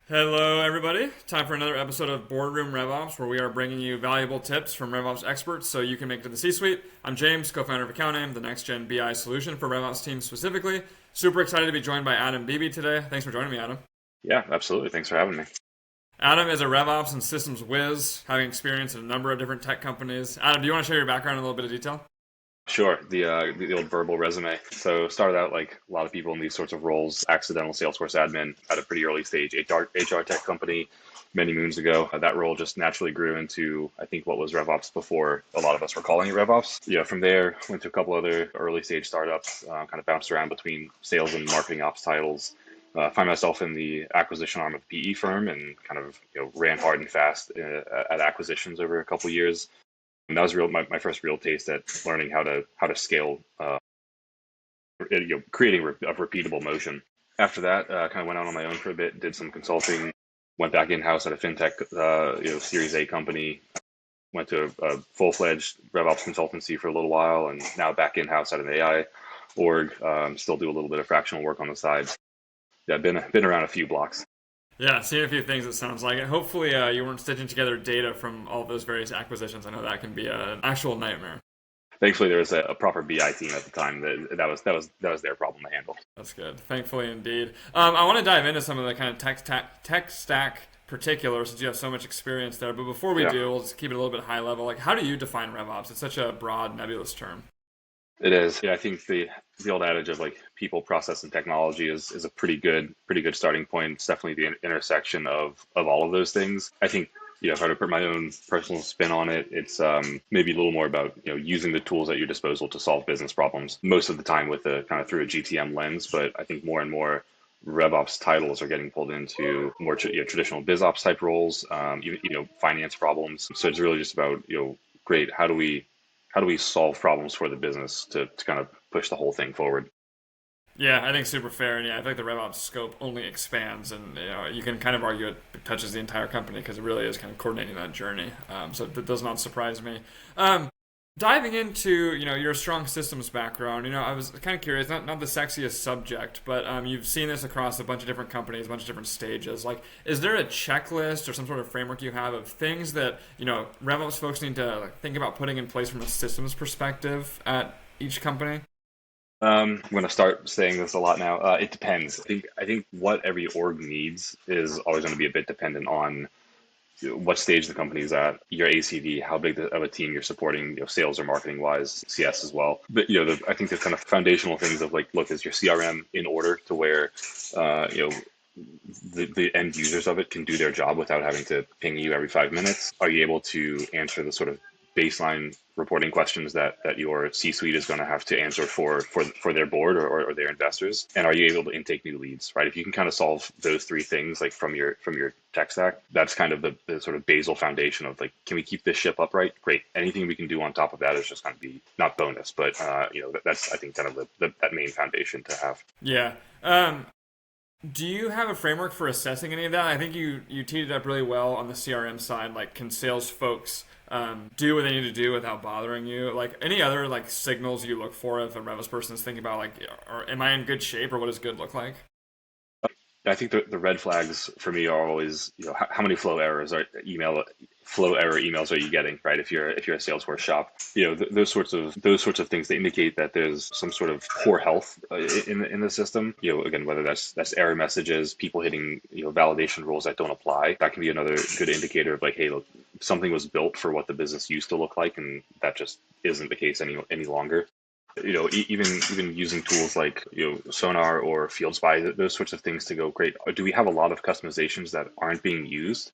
Hello, everybody. Time for another episode of Boardroom RevOps, where we are bringing you valuable tips from RevOps experts so you can make it to the C-suite. I'm James, co-founder of Accounting, the next-gen BI solution for RevOps teams specifically. Super excited to be joined by Adam Beebe today. Thanks for joining me, Adam. Yeah, absolutely. Thanks for having me. Adam is a RevOps and systems whiz, having experience in a number of different tech companies. Adam, do you want to share your background in a little bit of detail? Sure. The old verbal resume. So started out like a lot of people in these sorts of roles, accidental Salesforce admin at a pretty early stage HR tech company many moons ago. That role just naturally grew into I think what was RevOps before a lot of us were calling it RevOps. From there went to a couple other early stage startups, kind of bounced around between sales and marketing ops titles. Find myself in the acquisition arm of a PE firm and kind of ran hard and fast at acquisitions over a couple years. And that was my first real taste at learning how to scale, creating a repeatable motion. After that, kind of went out on my own for a bit, did some consulting, went back in house at a fintech, Series A company. Went to a full fledged RevOps consultancy for a little while, and now back in house at an AI org. Still do a little bit of fractional work on the side. Yeah, been around a few blocks. Yeah, seen a few things, it sounds like it. Hopefully, you weren't stitching together data from all those various acquisitions. I know that can be an actual nightmare. Thankfully, there was a proper BI team at the time that was their problem to handle. That's good. Thankfully, indeed. I want to dive into some of the kind of tech stack particulars since you have so much experience there. But before we Yeah. do, we'll just keep it a little bit high level. Like, how do you define RevOps? It's such a broad, nebulous term. It is. Yeah, I think the old adage of like people, process, and technology is a pretty good starting point. It's definitely the intersection of all of those things. I think if I were to put my own personal spin on it, it's maybe a little more about using the tools at your disposal to solve business problems. Most of the time with a kind of through a GTM lens, but I think more and more RevOps titles are getting pulled into more traditional BizOps type roles, finance problems. So it's really just about great. How do we solve problems for the business to kind of push the whole thing forward? Yeah, I think super fair, and yeah, I think the RevOps scope only expands, and you can kind of argue it touches the entire company because it really is kind of coordinating that journey. So that does not surprise me. Diving into your strong systems background, I was kind of curious, not the sexiest subject, but you've seen this across a bunch of different companies, a bunch of different stages. Like, is there a checklist or some sort of framework you have of things that RevOps folks need to think about putting in place from a systems perspective at each company? I'm going to start saying this a lot now. It depends. I think what every org needs is always going to be a bit dependent on what stage the company is at, your ACV, how big of a team you're supporting, sales or marketing wise, CS as well. But I think the kind of foundational things of like, look, is your CRM in order to where the end users of it can do their job without having to ping you every 5 minutes? Are you able to answer the sort of baseline reporting questions that your C-suite is going to have to answer for their board or their investors? And are you able to intake new leads, right? If you can kind of solve those three things, like from your tech stack, that's kind of the sort of basal foundation of like, can we keep this ship upright? Great. Anything we can do on top of that is just going to be not bonus, but that's I think kind of that main foundation to have. Yeah. Do you have a framework for assessing any of that? I think you teed it up really well on the CRM side. Like, can sales folks do what they need to do without bothering you? Like, any other like signals you look for if a Revis person is thinking about like, am I in good shape, or what does good look like? I think the red flags for me are always, how many flow error emails are you getting, right? If you're a Salesforce shop, those sorts of things that indicate that there's some sort of poor health in the system. Again, whether that's error messages, people hitting validation rules that don't apply, that can be another good indicator of like, hey, look, something was built for what the business used to look like, and that just isn't the case any longer. Even using tools like Sonar or Field Spy, those sorts of things to go, great. Do we have a lot of customizations that aren't being used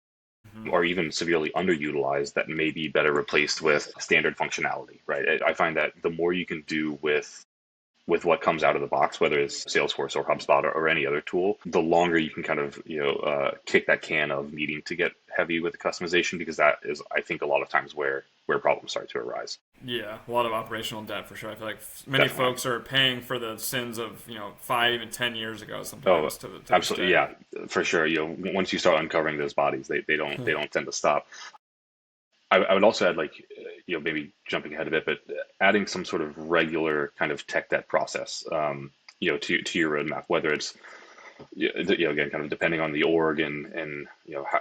Mhm. or even severely underutilized that may be better replaced with standard functionality, right? I find that the more you can do with what comes out of the box, whether it's Salesforce or HubSpot or any other tool, the longer you can kind of kick that can of needing to get heavy with the customization, because that is, I think, a lot of times where problems start to arise. Yeah, a lot of operational debt for sure. I feel like many Definitely. folks are paying for the sins of 5 and 10 years ago Oh, sometimes to this absolutely. day. Yeah, for sure. Once you start uncovering those bodies, they don't tend to stop. I would also add, like, maybe jumping ahead a bit, but adding some sort of regular kind of tech debt process, to your roadmap, whether it's again, kind of depending on the org and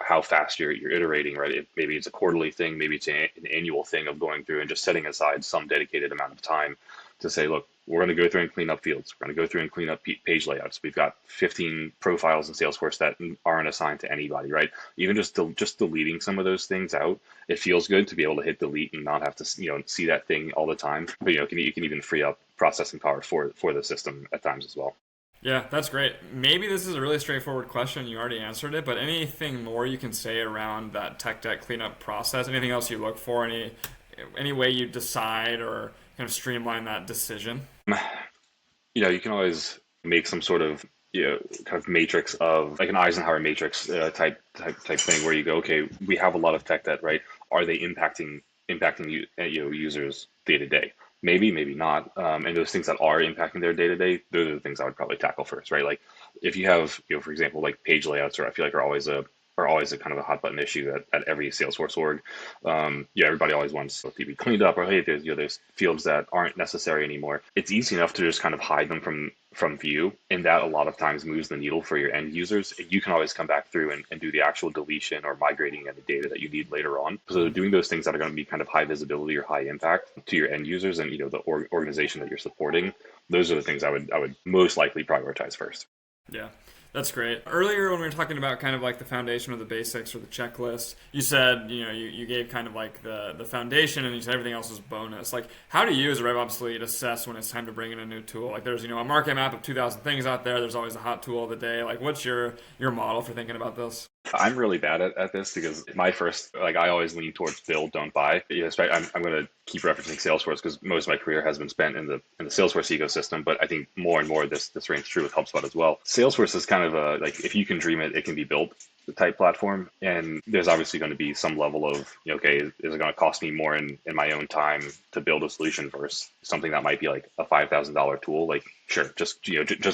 how fast you're iterating, right? Maybe it's a quarterly thing, maybe it's an annual thing of going through and just setting aside some dedicated amount of time to say, look, we're going to go through and clean up fields. We're going to go through and clean up page layouts. We've got 15 profiles in Salesforce that aren't assigned to anybody, right? Even just deleting some of those things out, it feels good to be able to hit delete and not have to see that thing all the time. But you can even free up processing power for the system at times as well. Yeah, that's great. Maybe this is a really straightforward question. You already answered it, but anything more you can say around that tech debt cleanup process? Anything else you look for? Any way you decide or kind of streamline that decision? You can always make some sort of kind of matrix of like an Eisenhower matrix type thing where you go, okay, we have a lot of tech debt, right? Are they impacting users day to day? Maybe not. And those things that are impacting their day to day, those are the things I would probably tackle first, right? Like if you have, for example, like page layouts, or I feel like are always a kind of a hot button issue at every Salesforce org. Everybody always wants to be cleaned up, or hey, there's fields that aren't necessary anymore. It's easy enough to just kind of hide them from view, and that a lot of times moves the needle for your end users. You can always come back through and do the actual deletion or migrating any data that you need later on. So doing those things that are going to be kind of high visibility or high impact to your end users and the organization that you're supporting, those are the things I would most likely prioritize first. Yeah, that's great. Earlier, when we were talking about kind of like the foundation or the basics or the checklist, you said, you gave kind of like the foundation and you said everything else is bonus. Like, how do you as a RevOps lead assess when it's time to bring in a new tool? Like, there's, a market map of 2,000 things out there. There's always a hot tool of the day. Like, what's your model for thinking about this? I'm really bad at this because my first, like, I always lean towards build, don't buy. I'm going to keep referencing Salesforce because most of my career has been spent in the Salesforce ecosystem. But I think more and more this rings true with HubSpot as well. Salesforce is kind of a like if you can dream it, it can be built type platform. And there's obviously going to be some level of, okay, is it going to cost me more in my own time to build a solution versus something that might be like a $5,000 tool? Like, sure, just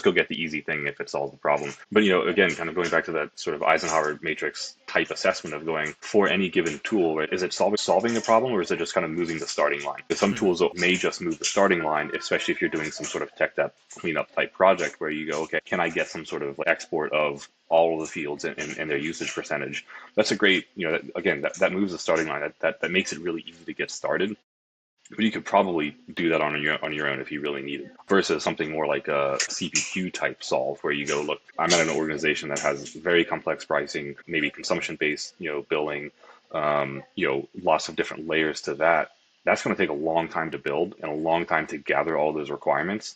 go get the easy thing if it solves the problem. But, again, kind of going back to that sort of Eisenhower matrix type assessment of going for any given tool, right? Is it solving the problem, or is it just kind of moving the starting line? Because some tools may just move the starting line, especially if you're doing some sort of tech debt cleanup type project where you go, okay, can I get some sort of export of all of the fields and their usage percentage? That's a great, that moves the starting line. That makes it really easy to get started. But you could probably do that on your own if you really need it, versus something more like a CPQ type solve where you go, look, I'm at an organization that has very complex pricing, maybe consumption based, billing, lots of different layers to that. That's going to take a long time to build and a long time to gather all those requirements,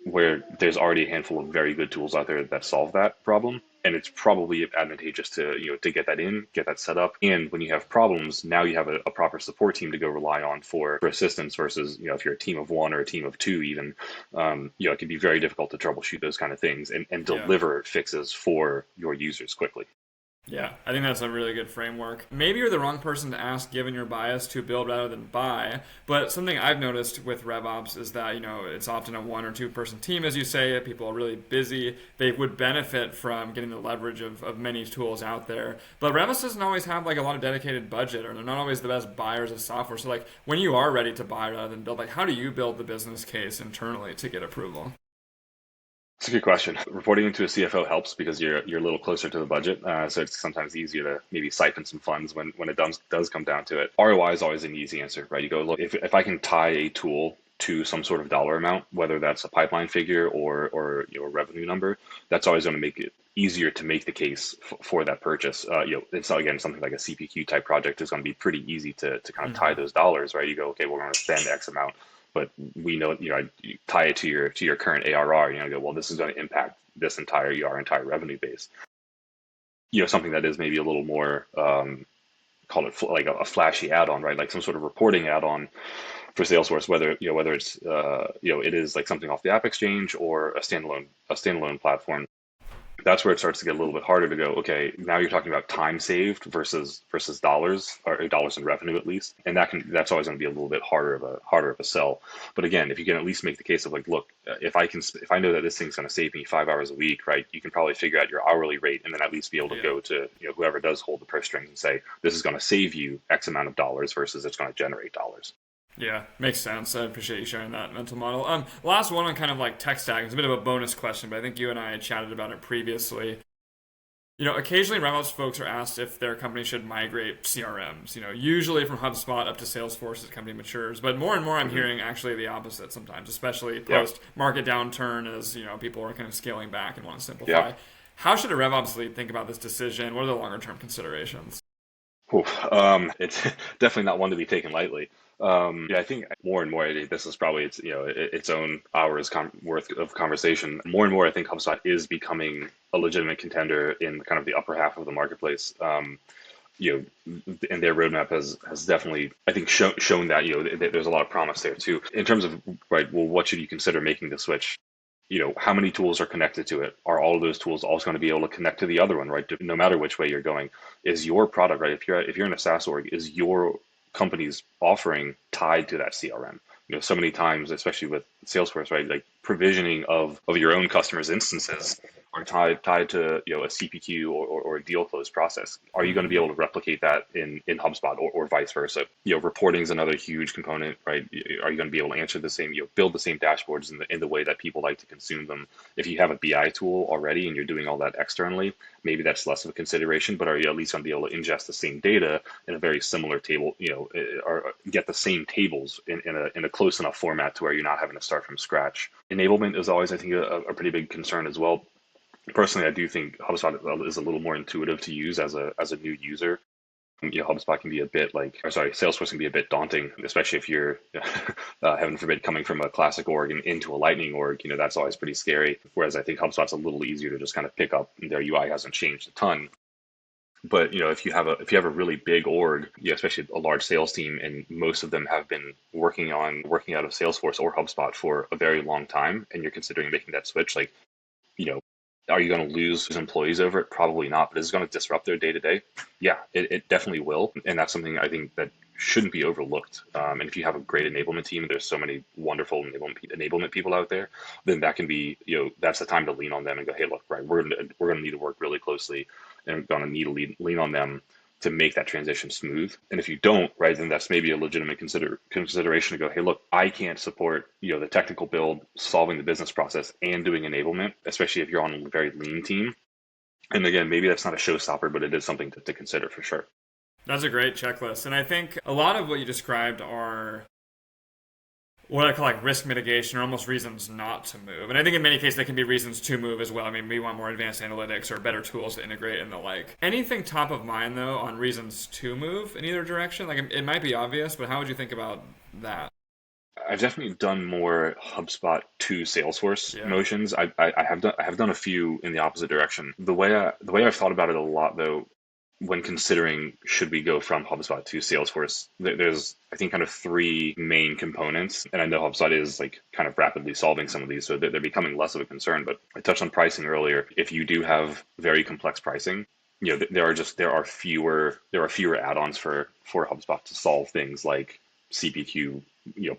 where there's already a handful of very good tools out there that solve that problem. And it's probably advantageous to get that in, get that set up. And when you have problems, now you have a proper support team to go rely on for assistance versus, if you're a team of one or a team of two, even, it can be very difficult to troubleshoot those kind of things and deliver fixes for your users quickly. Yeah, I think that's a really good framework. Maybe you're the wrong person to ask given your bias to build rather than buy, but something I've noticed with RevOps is that, it's often a one or two person team, as you say. People are really busy. They would benefit from getting the leverage of many tools out there. But RevOps doesn't always have like a lot of dedicated budget, or they're not always the best buyers of software. So like when you are ready to buy rather than build, like how do you build the business case internally to get approval? It's a good question. Reporting into a CFO helps because you're a little closer to the budget, so it's sometimes easier to maybe siphon some funds when it does come down to it. ROI is always an easy answer, right? You go, look, if I can tie a tool to some sort of dollar amount, whether that's a pipeline figure or a revenue number, that's always going to make it easier to make the case for that purchase. It's again something like a CPQ type project is going to be pretty easy to kind of tie those dollars, right? You go, okay, we're going to spend X amount, but we know, you tie it to your current ARR, go, well, this is going to impact this our entire revenue base. Something that is maybe a little more, call it like a flashy add-on, right? Like some sort of reporting add-on for Salesforce, whether it's, it is like something off the App Exchange or a standalone platform. That's where it starts to get a little bit harder to go, okay, now you're talking about time saved versus dollars, or dollars in revenue at least. And that's always going to be a little bit harder of a sell. But again, if you can at least make the case of like, look, if I know that this thing's going to save me 5 hours a week, right, you can probably figure out your hourly rate and then at least be able to go to, whoever does hold the purse strings and say, this is going to save you X amount of dollars versus it's going to generate dollars. Yeah, makes sense. I appreciate you sharing that mental model. Last one on kind of like tech stack. It's a bit of a bonus question, but I think you and I had chatted about it previously. Occasionally RevOps folks are asked if their company should migrate CRMs, usually from HubSpot up to Salesforce as the company matures. But more and more I'm Hmm. hearing actually the opposite sometimes, especially Yeah, post market downturn as, people are kind of scaling back and want to yeah. simplify. How should a RevOps lead think about this decision? What are the longer term considerations? Oof. It's definitely not one to be taken lightly. Yeah, I think more and more this is probably its own hours worth of conversation. More and more, I think HubSpot is becoming a legitimate contender in kind of the upper half of the marketplace. And their roadmap has definitely, I think, shown that there's a lot of promise there too. In terms of right, well, what should you consider making the switch? How many tools are connected to it? Are all of those tools also going to be able to connect to the other one, right? No matter which way you're going, is your product, right? If you're in a SaaS org, is your company's offering tied to that CRM? So many times, especially with Salesforce, right? Like provisioning of your own customers' instances are tied to a CPQ or a deal close process. Are you going to be Hmm. able to replicate that in HubSpot or vice versa? Reporting is another huge component, right? Are you going to be able to answer the same, build the same dashboards in the way that people like to consume them? If you have a BI tool already and you're doing all that externally, maybe that's less of a consideration. But are you at least going to be able to ingest the same data in a very similar table, or get the same tables in a close enough format to where you're not having to start from scratch? Enablement is always, I think, a pretty big concern as well. Personally, I do think HubSpot is a little more intuitive to use as a new user. HubSpot can be a bit like, or sorry, Salesforce can be a bit daunting, especially if you're, heaven forbid, coming from a classic org and into a lightning org. That's always pretty scary. Whereas I think HubSpot's a little easier to just kind of pick up. Their UI hasn't changed a ton. But if you have a really big org, especially a large sales team, and most of them have been working out of Salesforce or HubSpot for a very long time, and you're considering making that switch, like you know, are you going to lose employees over it? Probably not, but is it going to disrupt their day to day? Yeah, it definitely will. And that's something I think that shouldn't be overlooked. And if you have a great enablement team, there's so many wonderful enablement people out there, then that can be, that's the time to lean on them and go, hey, look, right, we're going to need to work really closely and we're going to need to lean on them to make that transition smooth. And if you don't, right, then that's maybe a legitimate consideration to go, hey, look, I can't support, the technical build, solving the business process and doing enablement, especially if you're on a very lean team. And again, maybe that's not a showstopper, but it is something to consider for sure. That's a great checklist. And I think a lot of what you described are what I call like risk mitigation or almost reasons not to move. And I think in many cases they can be reasons to move as well. I mean, we want more advanced analytics or better tools to integrate and the like. Anything top of mind though on reasons to move in either direction? Like it might be obvious, but how would you think about that? I've definitely done more HubSpot to Salesforce Yeah. motions. I have done a few in the opposite direction. The way I've thought about it a lot though, when considering should we go from HubSpot to Salesforce, there's I think kind of three main components, and I know HubSpot is like kind of rapidly solving some of these, so they're becoming less of a concern. But I touched on pricing earlier. If you do have very complex pricing, there are fewer add-ons for HubSpot to solve things like CPQ,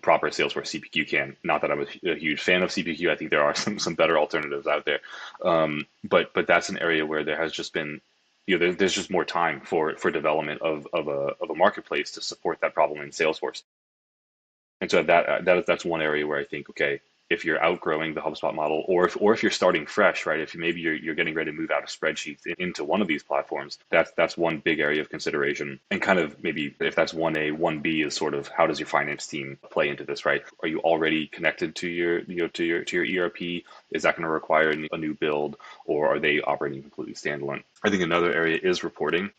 proper Salesforce CPQ can. Not that I'm a huge fan of CPQ. I think there are some better alternatives out there. But that's an area where there has just been, there's just more time for development of a marketplace to support that problem in Salesforce. And so that's one area where I think, okay, if you're outgrowing the HubSpot model, or if you're starting fresh, right? If maybe you're getting ready to move out of spreadsheets into one of these platforms, that's one big area of consideration. And kind of maybe if that's 1A, 1B is sort of how does your finance team play into this, right? Are you already connected to your ERP? Is that going to require a new build, or are they operating completely standalone? I think another area is reporting.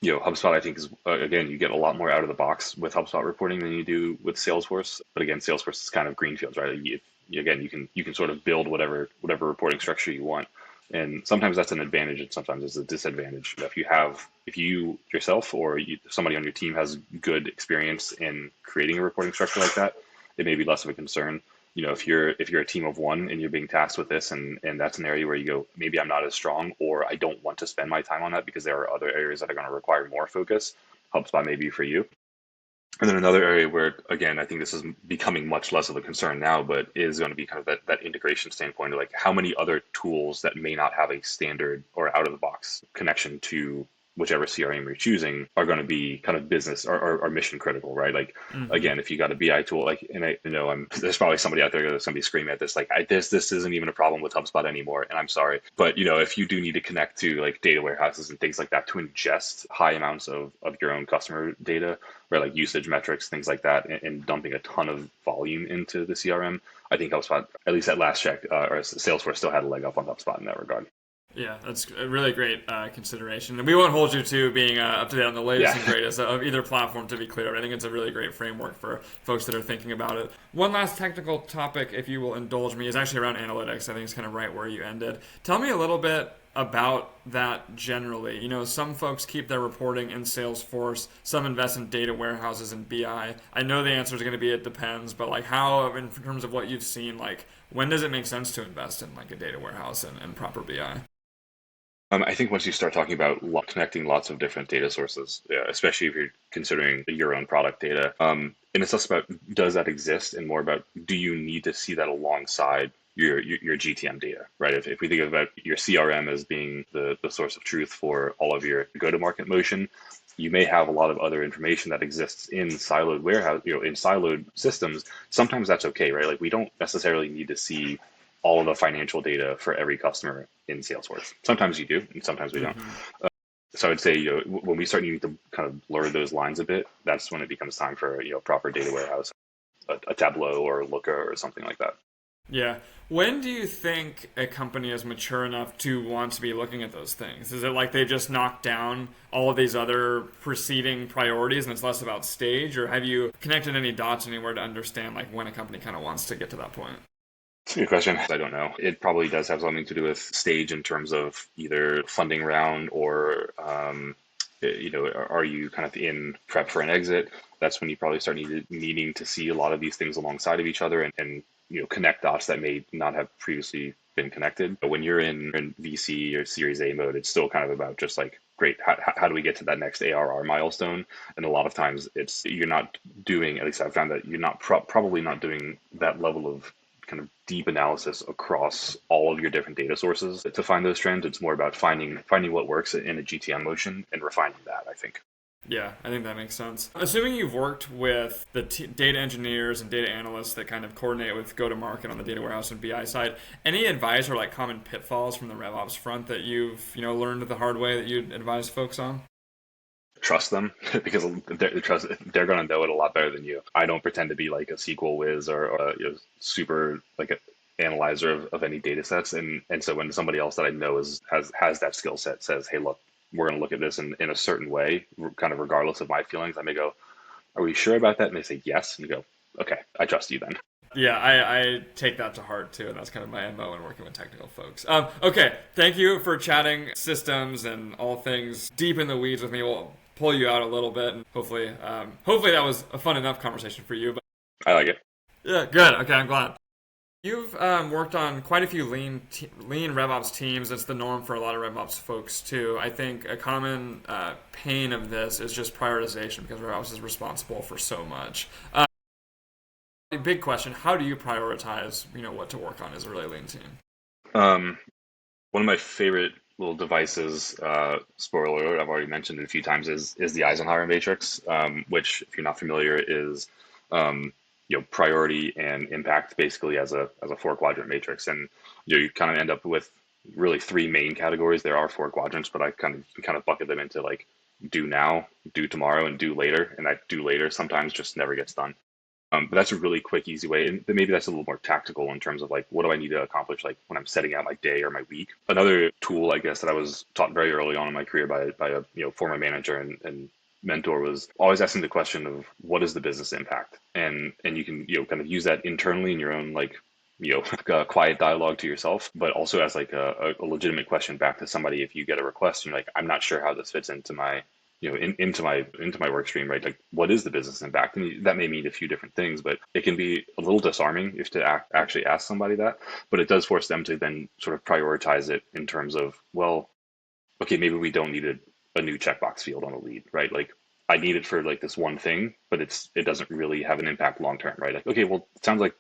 HubSpot, I think, is again, you get a lot more out of the box with HubSpot reporting than you do with Salesforce. But again, Salesforce is kind of greenfields, right? Again, you can sort of build whatever reporting structure you want, and sometimes that's an advantage, and sometimes it's a disadvantage. If you yourself or somebody on your team has good experience in creating a reporting structure like that, it may be less of a concern. If you're a team of one and you're being tasked with this, and that's an area where you go, maybe I'm not as strong, or I don't want to spend my time on that because there are other areas that are going to require more focus. HubSpot may be for you. And then another area where, again, I think this is becoming much less of a concern now, but is going to be kind of that integration standpoint of like how many other tools that may not have a standard or out of the box connection to whichever CRM you're choosing are going to be kind of business or mission critical, right? Like, Hmm. again, if you got a BI tool, like, and I know there's probably somebody out there that's going to be screaming at this, like, this isn't even a problem with HubSpot anymore, and I'm sorry, but if you do need to connect to like data warehouses and things like that to ingest high amounts of your own customer data, right, like usage metrics, things like that, and dumping a ton of volume into the CRM, I think HubSpot, at least at last check, or Salesforce still had a leg up on HubSpot in that regard. Yeah, that's a really great consideration. And we won't hold you to being up to date on the latest Yeah. and greatest of either platform, to be clear. I think it's a really great framework for folks that are thinking about it. One last technical topic, if you will indulge me, is actually around analytics. I think it's kind of right where you ended. Tell me a little bit about that generally. Some folks keep their reporting in Salesforce, some invest in data warehouses and BI. I know the answer is going to be it depends, but like how, in terms of what you've seen, like when does it make sense to invest in like a data warehouse and proper BI? I think once you start talking about connecting lots of different data sources, yeah, especially if you're considering your own product data, and it's less about does that exist and more about do you need to see that alongside your GTM data, right? If we think about your CRM as being the source of truth for all of your go-to-market motion, you may have a lot of other information that exists in siloed warehouse, in siloed systems. Sometimes that's okay, right? Like we don't necessarily need to see all of the financial data for every customer in Salesforce. Sometimes you do, and sometimes we don't. Hmm. So I would say, when we start needing to kind of blur those lines a bit, that's when it becomes time for proper data warehouse, a Tableau or a Looker or something like that. Yeah. When do you think a company is mature enough to want to be looking at those things? Is it like they just knocked down all of these other preceding priorities and it's less about stage, or have you connected any dots anywhere to understand like when a company kind of wants to get to that point? It's a good question. I don't know. It probably does have something to do with stage in terms of either funding round or, are you kind of in prep for an exit? That's when you probably start needing to see a lot of these things alongside of each other and connect dots that may not have previously been connected. But when you're in VC or Series A mode, it's still kind of about just like, great, how do we get to that next ARR milestone? And a lot of times you're not doing, at least I've found that you're not probably not doing that level of kind of deep analysis across all of your different data sources to find those trends. It's more about finding what works in a GTM motion and refining that, I think. Yeah, I think that makes sense. Assuming you've worked with the data engineers and data analysts that kind of coordinate with go to market on the data warehouse and BI side, any advice or like common pitfalls from the RevOps front that you've learned the hard way that you'd advise folks on? Trust them because they're going to know it a lot better than you. I don't pretend to be like a SQL whiz or super like a analyzer of any data sets, and so when somebody else that I know has that skill set says, hey, look, we're going to look at this in a certain way, kind of regardless of my feelings, I may go, are we sure about that? And they say yes, and you go, okay, I trust you then. Yeah, I take that to heart too, and that's kind of my MO when working with technical folks. Okay, thank you for chatting systems and all things deep in the weeds with me. We'll pull you out a little bit, and hopefully that was a fun enough conversation for you. But I like it. yeah, good. Okay, I'm glad. You've worked on quite a few lean RevOps teams. It's the norm for a lot of RevOps folks too. I think a common pain of this is just prioritization because RevOps is responsible for so much. Big question: how do you prioritize? What to work on as a really lean team. Um, One of my favorite little devices, spoiler alert, I've already mentioned it a few times, is the Eisenhower matrix, which, if you're not familiar, is priority and impact basically as a four quadrant matrix, and you kind of end up with really three main categories. There are four quadrants, but I kind of bucket them into like do now, do tomorrow, and do later. And that do later sometimes just never gets done. But that's a really quick, easy way. And maybe that's a little more tactical in terms of like, what do I need to accomplish, like when I'm setting out my day or my week. Another tool, I guess, that I was taught very early on in my career by a former manager and mentor was always asking the question of what is the business impact? And you can, kind of use that internally in your own, like, quiet dialogue to yourself, but also as like a legitimate question back to somebody. If you get a request and you're like, I'm not sure how this fits into my into my work stream, right? Like, what is the business impact? And that may mean a few different things, but it can be a little disarming if to actually ask somebody that. But it does force them to then sort of prioritize it in terms of, well, okay, maybe we don't need a new checkbox field on a lead, right? Like, I need it for like this one thing, but it doesn't really have an impact long term, right? Like, okay, well, it sounds like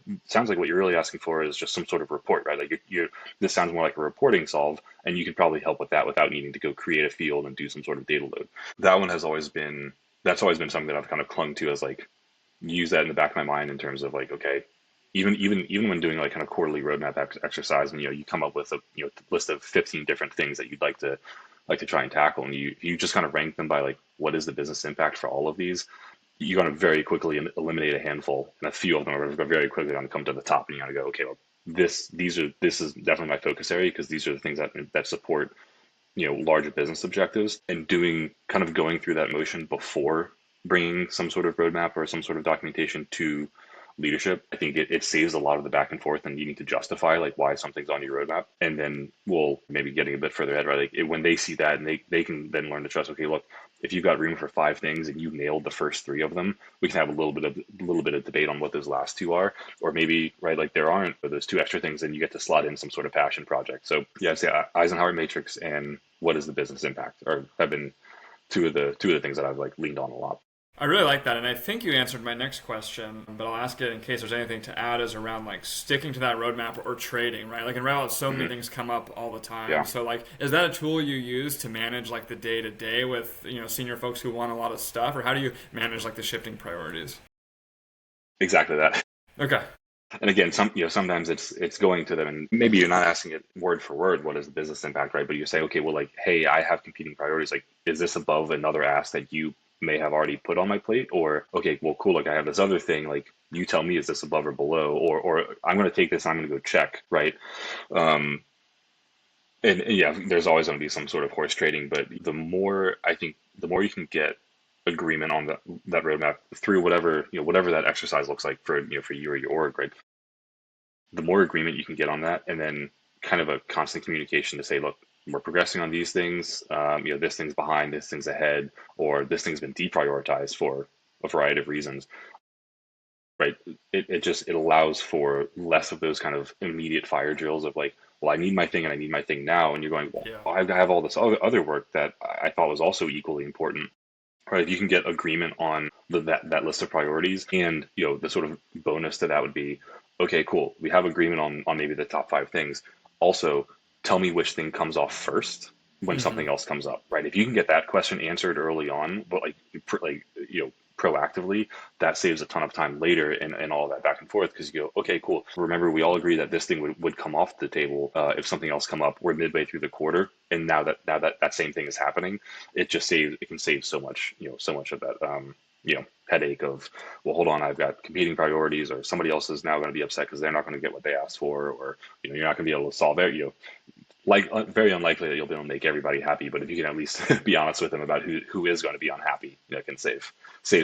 what you're really asking for is just some sort of report, right? Like you're this sounds more like a reporting solve, and you can probably help with that without needing to go create a field and do some sort of data load. That one has always been that's always been something that I've kind of clung to as like use that in the back of my mind in terms of like, okay, even when doing like kind of quarterly roadmap exercise, and you come up with a list of 15 different things that you'd like to try and tackle, and you just kind of rank them by like what is the business impact for all of these. You're going to very quickly eliminate a handful, and a few of them are very quickly going to come to the top, and you're going to go, okay, well, this is definitely my focus area because these are the things that support larger business objectives, and doing kind of going through that motion before bringing some sort of roadmap or some sort of documentation to leadership. I think it saves a lot of the back and forth and needing to justify like why something's on your roadmap. And then we'll maybe getting a bit further ahead, right? Like when they see that, and they can then learn to trust, okay, look, if you've got room for 5 things and you nailed the first 3 of them, we can have a little bit of debate on what those last 2 are. Or maybe, right, like there aren't those 2 extra things, and you get to slot in some sort of passion project. So yeah, I'd say Eisenhower matrix and what is the business impact, or have been two of the things that I've like leaned on a lot. I really like that, and I think you answered my next question, but I'll ask it in case there's anything to add is around like sticking to that roadmap or trading, right? Like in RevOps, so many things come up all the time. Yeah, So like, is that a tool you use to manage like the day to day with senior folks who want a lot of stuff, or how do you manage like the shifting priorities? exactly that. Okay. And again, sometimes it's going to them, and maybe you're not asking it word for word, what is the business impact, right? But you say, okay, well, like, hey, I have competing priorities. Like, is this above another ask that you may have already put on my plate? Or okay, well, cool. Like, I have this other thing. Like, you tell me, is this above or below? Or I'm going to take this. I'm going to go check, right? Um, and yeah, there's always going to be some sort of horse trading, but the more you can get agreement on that roadmap through whatever that exercise looks like for you or your org, right? The more agreement you can get on that, and then kind of a constant communication to say, look, we're progressing on these things. This thing's behind, this thing's ahead, or this thing's been deprioritized for a variety of reasons. Right? It allows for less of those kind of immediate fire drills of like, well, I need my thing and I need my thing now, and you're going, well, Yeah. I have all this other work that I thought was also equally important. Right? If you can get agreement on that list of priorities, and the sort of bonus to that would be, okay, cool, we have agreement on maybe the top 5 things. Also, tell me which thing comes off first when Hmm. something else comes up, right? If you can get that question answered early on, but like proactively, that saves a ton of time later and all that back and forth, because you go, okay, cool, remember we all agree that this thing would come off the table if something else come up. We're midway through the quarter, and now that same thing is happening. It can save so much of that headache of, well, hold on, I've got competing priorities, or somebody else is now going to be upset because they're not going to get what they asked for, or you're not going to be able to solve it. Like very unlikely that you'll be able to make everybody happy, but if you can at least be honest with them about who is going to be unhappy, that can save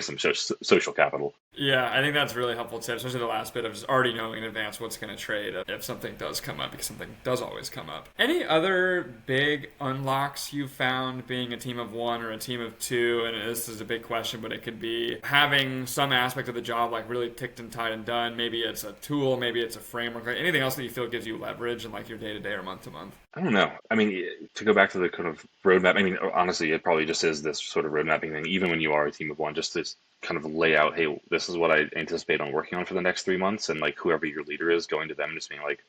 some social capital. Yeah, I think that's really helpful tip, especially the last bit of just already knowing in advance what's going to trade if something does come up, because something does always come up. Any other big unlocks you found being a team of one or a team of two? And this is a big question, but it could be having some aspect of the job like really ticked and tied and done. Maybe it's a tool, maybe it's a framework, like anything else that you feel gives you leverage in like your day to day or month to month. I don't know. I mean, to go back to the kind of roadmap, I mean, honestly, it probably just is this sort of road mapping thing, even when you are a team of one, just to kind of lay out, hey, this is what I anticipate on working on for the next 3 months. And like whoever your leader is, going to them and just being like,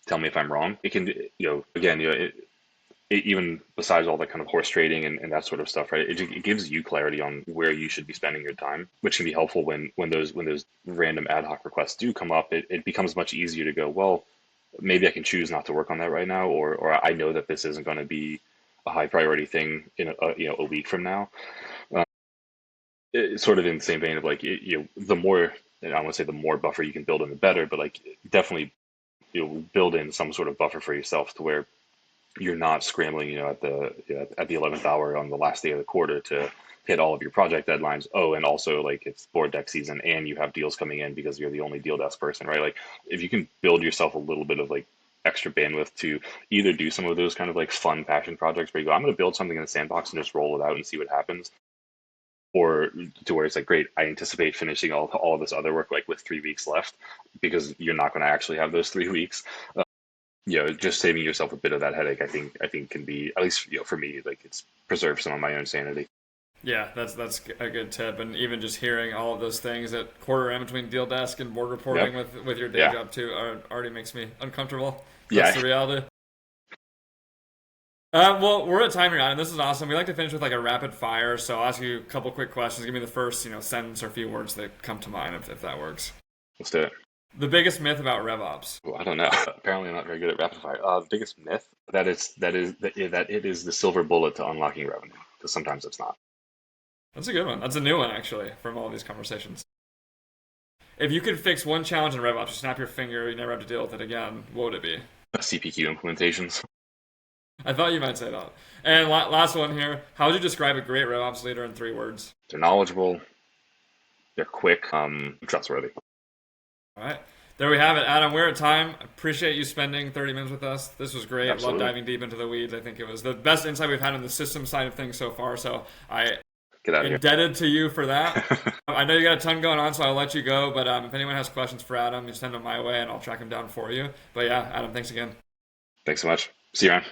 tell me if I'm wrong. It can, again, even besides all that kind of horse trading and that sort of stuff, right? It gives you clarity on where you should be spending your time, which can be helpful when those random ad hoc requests do come up. It becomes much easier to go, well, maybe I can choose not to work on that right now, or I know that this isn't going to be a high priority thing in a week from now. Uh, it's sort of in the same vein of like the more, and I want to say the more buffer you can build in, the better, but like definitely build in some sort of buffer for yourself to where you're not scrambling, at the 11th hour on the last day of the quarter to hit all of your project deadlines. Oh, and also like it's board deck season and you have deals coming in because you're the only deal desk person, right? Like if you can build yourself a little bit of like extra bandwidth to either do some of those kind of like fun passion projects where you go, I'm going to build something in the sandbox and just roll it out and see what happens, or to where it's like, great, I anticipate finishing all of this other work like with 3 weeks left, because you're not going to actually have those 3 weeks. Just saving yourself a bit of that headache, I think can be, at least for me, like it's preserved some of my own sanity. Yeah, that's a good tip. And even just hearing all of those things at quarter in between deal desk and board reporting Yep. with your day Yeah. job too already makes me uncomfortable. That's Yeah. the reality. Well, we're at time here, and this is awesome. We like to finish with like a rapid fire, so I'll ask you a couple quick questions. Give me the first, sentence or few words that come to mind, if that works. Let's do it. The biggest myth about RevOps. Well, I don't know. Apparently, I'm not very good at rapid fire. The biggest myth that it is the silver bullet to unlocking revenue, because sometimes it's not. That's a good one. That's a new one, actually, from all these conversations. If you could fix one challenge in RevOps, you snap your finger, you never have to deal with it again, what would it be? CPQ implementations. I thought you might say that. And last one here. How would you describe a great RevOps leader in 3 words? They're knowledgeable. They're quick. Trustworthy. All right. There we have it, Adam. We're at time. Appreciate you spending 30 minutes with us. This was great. Absolutely. Love diving deep into the weeds. I think it was the best insight we've had on the system side of things so far. So I Get out of here. indebted to you for that. I know you got a ton going on, so I'll let you go. But if anyone has questions for Adam, you send them my way, and I'll track them down for you. But yeah, Adam, thanks again. Thanks so much. See you around.